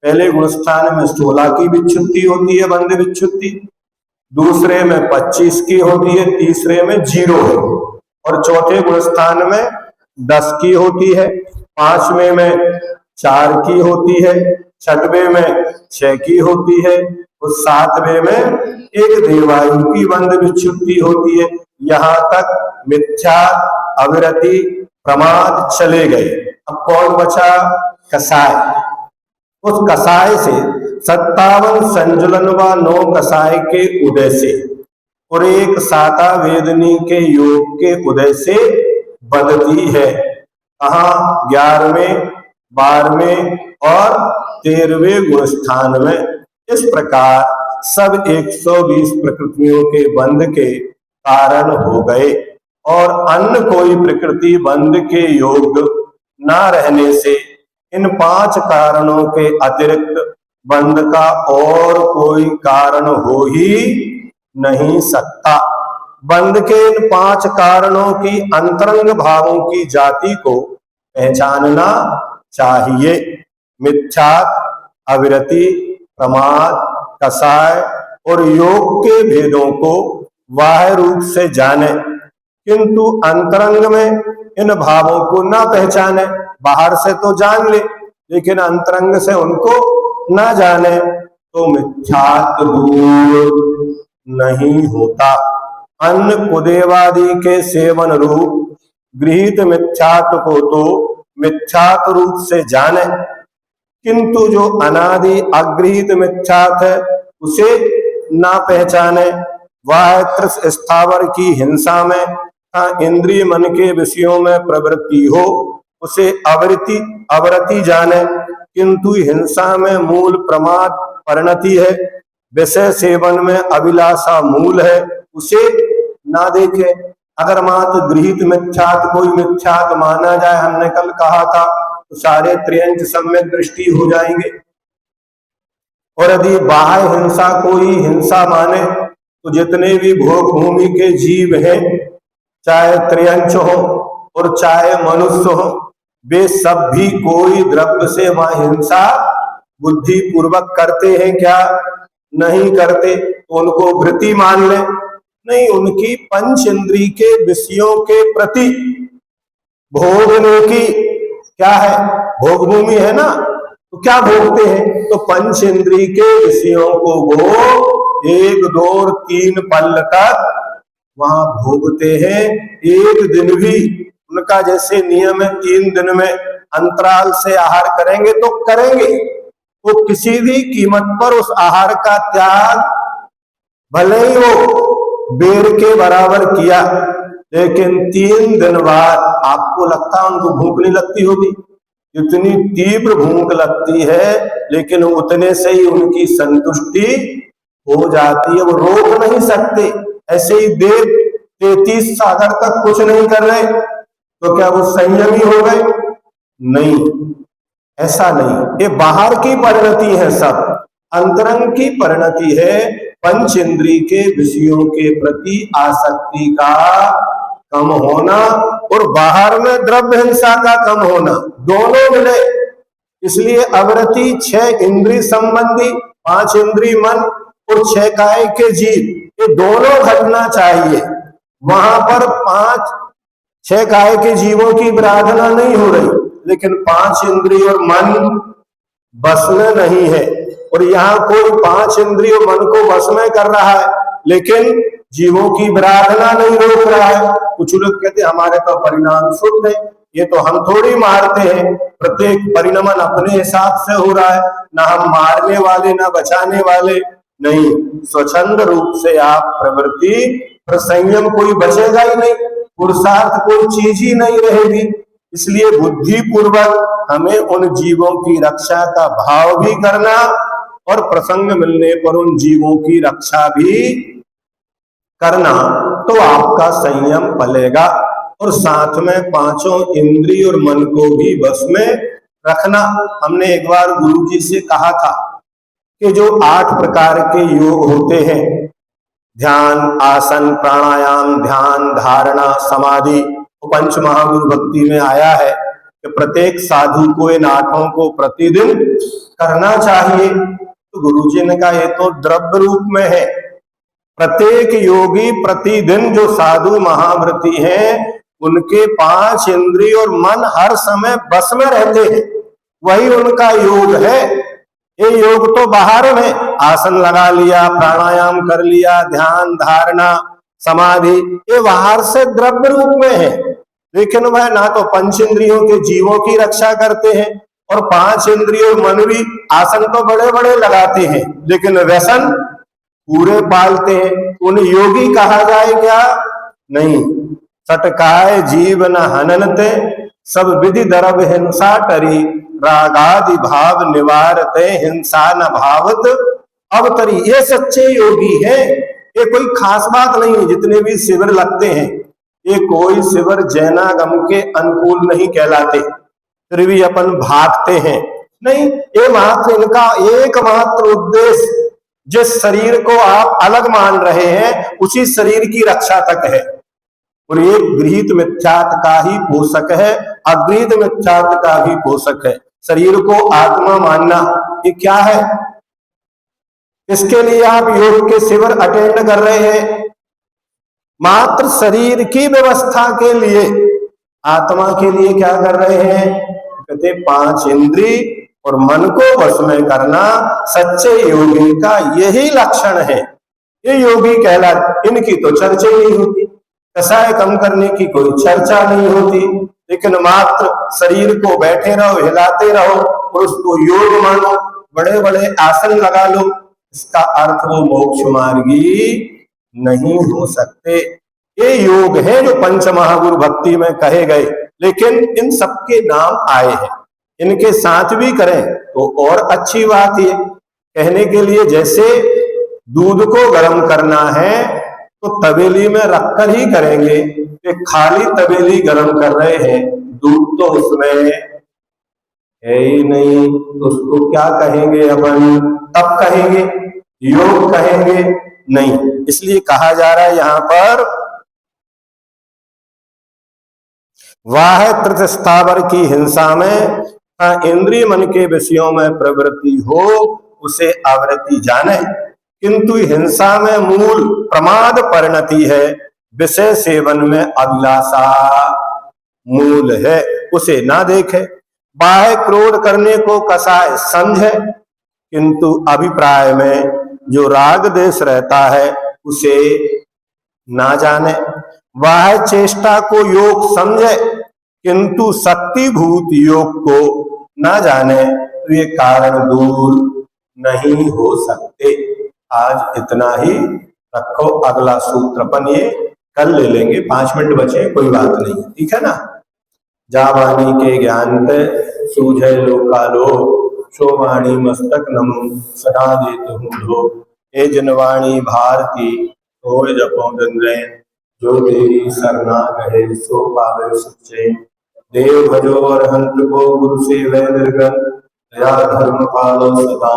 पहले गुणस्थान में 16 की विच्छुद्धि होती है, बंध विच्छुद्धि, दूसरे में 25 की होती है, तीसरे में 0 है, और चौथे गुणस्थान में 10 की होती है, 5वें में 4 की होती है, 6वें में 6 की होती है, और 7वें में 1 देवायु की बंध विच्छुद्धि होती है। यहां तक मिथ्या, अविरति, प्रमाद चले गए। अब कौन बचा? कसाय। उस कसाय से 57 संजुलन व 9 कसाय के उदय से और 1 साता वेदनी के योग के उदय से बंधती है। कहा? 11वें, 12वें और 13वें गुणस्थान में। इस प्रकार सब 120 प्रकृतियों के बंध के कारण हो गए, और अन्य कोई प्रकृति बंध के योग न रहने से इन 5 कारणों के अतिरिक्त बंध का और कोई कारण हो ही नहीं सकता। बंध के इन 5 कारणों की अंतरंग भावों की जाति को पहचानना चाहिए। मिथ्या, अविरति, प्रमाद, कसाय और योग के भेदों को बाह्य रूप से जाने, किंतु अंतरंग में इन भावों को ना पहचाने। बाहर से तो जान ले, लेकिन अंतरंग से उनको ना जाने तो मिथ्यात्व दूर नहीं होता। अन्न कुदेवादि के सेवन रूप गृहीत मिथ्यात्व को तो मिथ्यात्व रूप से जाने, किंतु जो अनादि अगृहीत मिथ्यात्व है उसे ना पहचाने। वह स्थावर की हिंसा में इंद्रिय मन के विषयों में प्रवृत्ति हो उसे अवरति जाने, किंतु हिंसा में मूल प्रमाद परिणति है, विषय सेवन में अभिलाषा मूल है, उसे ना देखे। अगर मात्र गृहीत मिथ्यात्व कोई मिथ्यात्व माना जाए, हमने कल कहा था, तो सारे त्रियंच सम्यक दृष्टि हो जाएंगे। और यदि बाह्य हिंसा कोई हिंसा माने तो जितने भी भोग भूमि के जीव हैं, चाहे त्रियंच हो और चाहे मनुष्य हो, वे सब भी कोई द्रव्य से वह हिंसा बुद्धि पूर्वक करते हैं क्या? नहीं करते, तो उनको वृत्ति मान ले। नहीं, उनकी पंच इंद्री के विषयों के प्रति भोगने की क्या है, भोग भूमि है ना, तो क्या भोगते हैं? तो पंच इंद्री के विषयों को वो 1, 2, 3 पल तक वहां भोगते हैं। एक दिन भी उनका जैसे नियम है 3 दिन में अंतराल से आहार करेंगे तो करेंगे, वो किसी भी कीमत पर उस आहार का त्याग भले ही वो बेर के बराबर किया, लेकिन 3 दिन बाद आपको लगता है उनको भूख नहीं लगती होगी? इतनी तीव्र भूख लगती है, लेकिन उतने से ही उनकी संतुष्टि हो जाती है, वो रोक नहीं सकते। ऐसे ही देव 33 सागर तक कुछ नहीं कर रहे तो क्या वो संयमी हो गए? नहीं, ऐसा नहीं। ये बाहर की परिणति है, सब अंतरंग की परिणति है। पंच इंद्री के विषयों के प्रति आसक्ति का कम होना और बाहर में द्रव्य हिंसा का कम होना, दोनों मिले। इसलिए अवरति 6 इंद्रिय संबंधी, 5 इंद्रिय मन और 6 काय के जीव, ये दोनों घटना चाहिए। वहां पर 5-6 काय के जीवों की विराधना नहीं हो रही, लेकिन 5 इंद्रिय और मन बस में नहीं है। और यहाँ कोई 5 इंद्रिय और मन को बस में कर रहा है, लेकिन जीवों की विराधना नहीं रोक रहा है। कुछ लोग कहते हमारे तो परिणाम शुद्ध है, ये तो हम थोड़ी मारते हैं, प्रत्येक परिणमन अपने हिसाब से हो रहा है, ना हम मारने वाले ना बचाने वाले। नहीं, स्वच्छंद रूप से आप प्रवृत्ति पर संयम, कोई बचेगा ही नहीं, पुरुषार्थ कोई चीज ही नहीं रहेगी। इसलिए बुद्धि पूर्वक हमें उन जीवों की रक्षा का भाव भी करना और प्रसंग मिलने पर उन जीवों की रक्षा भी करना, तो आपका संयम पलेगा। और साथ में 5 इंद्रिय और मन को भी बस में रखना। हमने एक बार गुरुजी से कहा था कि जो 8 प्रकार के योग होते हैं, ध्यान, आसन, प्राणायाम, ध्यान, धारणा, समाधि, पंच महागुरु भक्ति में आया है कि प्रत्येक साधु को इन 8 को प्रतिदिन करना चाहिए। तो गुरुजी ने कहा ये तो द्रव्य रूप में है। प्रत्येक योगी प्रतिदिन, जो साधु महाव्रती हैं, उनके 5 इंद्रिय और मन हर समय बस में रहते हैं, वही उनका योग है। ये योग तो बाहर में, आसन लगा लिया, प्राणायाम कर लिया, ध्यान, धारणा, समाधि, ये बाहर से द्रव्य रूप में है, लेकिन वह ना तो पंच इंद्रियों के जीवों की रक्षा करते हैं और 5 इंद्रिय और मन भी आसन तो बड़े बड़े लगाते हैं, लेकिन व्यसन पूरे पालते हैं। उन्हें योगी कहा जाए क्या? नहीं। सटकाय जीव न हननते, सब विधि दरब हिंसा टरी, रागादि भाव निवारते, हिंसा न भावत अवतरी। ये सच्चे योगी हैं। ये कोई खास बात नहीं है। जितने भी शिविर लगते हैं, ये कोई शिविर जैनागम के अनुकूल नहीं कहलाते। फिर भी अपन भागते हैं। नहीं, ये मात्र इनका एकमात्र उद्देश्य जिस शरीर को आप अलग मान रहे हैं उसी शरीर की रक्षा तक है। और ये गृहीत मिथ्यात्व का ही पोषक है, अगृहीत मिथ्यात्व का भी पोषक है। शरीर को आत्मा मानना ये क्या है? इसके लिए आप योग के शिविर अटेंड कर रहे हैं, मात्र शरीर की व्यवस्था के लिए। आत्मा के लिए क्या कर रहे हैं? कहते 5 इंद्री और मन को वश में करना सच्चे योगी का यही लक्षण है। ये योगी कहला, इनकी तो चर्चा ही नहीं होती, कसाय कम करने की कोई चर्चा नहीं होती, लेकिन मात्र शरीर को बैठे रहो, हिलाते रहो और उसको योग मानो, बड़े बड़े आसन लगा लो। इसका अर्थ वो मोक्ष मार्गी नहीं हो सकते। ये योग है जो पंच महागुरु भक्ति में कहे गए, लेकिन इन सबके नाम आए हैं। इनके साथ भी करें तो और अच्छी बात है। कहने के लिए जैसे दूध को गर्म करना है तो तवेली में रखकर ही करेंगे, कि खाली तवेली गर्म कर रहे हैं, दूध तो उसमें है ही नहीं, तो उसको क्या कहेंगे अपन? तब कहेंगे, योग कहेंगे नहीं। इसलिए कहा जा रहा है यहां पर, वाह तृत स्थावर की हिंसा में इंद्रिय मन के विषयों में प्रवृत्ति हो उसे आवृत्ति जाने, किंतु हिंसा में मूल प्रमाद परिणति है, विषय सेवन में अभिलाषा मूल है, उसे ना देखे। बाह्य क्रोध करने को कसाय समझे, किंतु अभिप्राय में जो राग देश रहता है उसे ना जाने। बाह्य चेष्टा को योग समझे, किंतु शक्तिभूत योग को ना जाने, तो ये कारण दूर नहीं हो सकते। आज इतना ही रखो, अगला सूत्र अपन ये कल ले लेंगे, 5 मिनट बचे, कोई बात नहीं, ठीक है ना। जावानी के ज्ञान पे सूझे लोकालो, सो वाणी मस्तक नम सदा देत हूँ लो। ए जनवाणी भारती हो जपो दिन रे, जो तेरी सरना कहे सो पावे सच्चे। देव भजो और हंत को गुरु से वह निर्गत, दया धर्म पालो सदा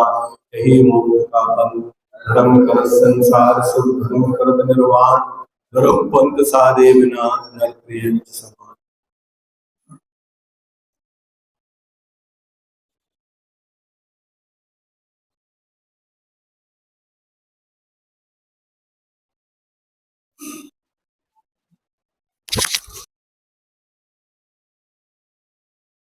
यही मोक्ष का पंथ। धर्म कर संसार सुख, धर्म कर निर्वाण, धर्म पंथ साधे बिना नर प्रिय समान।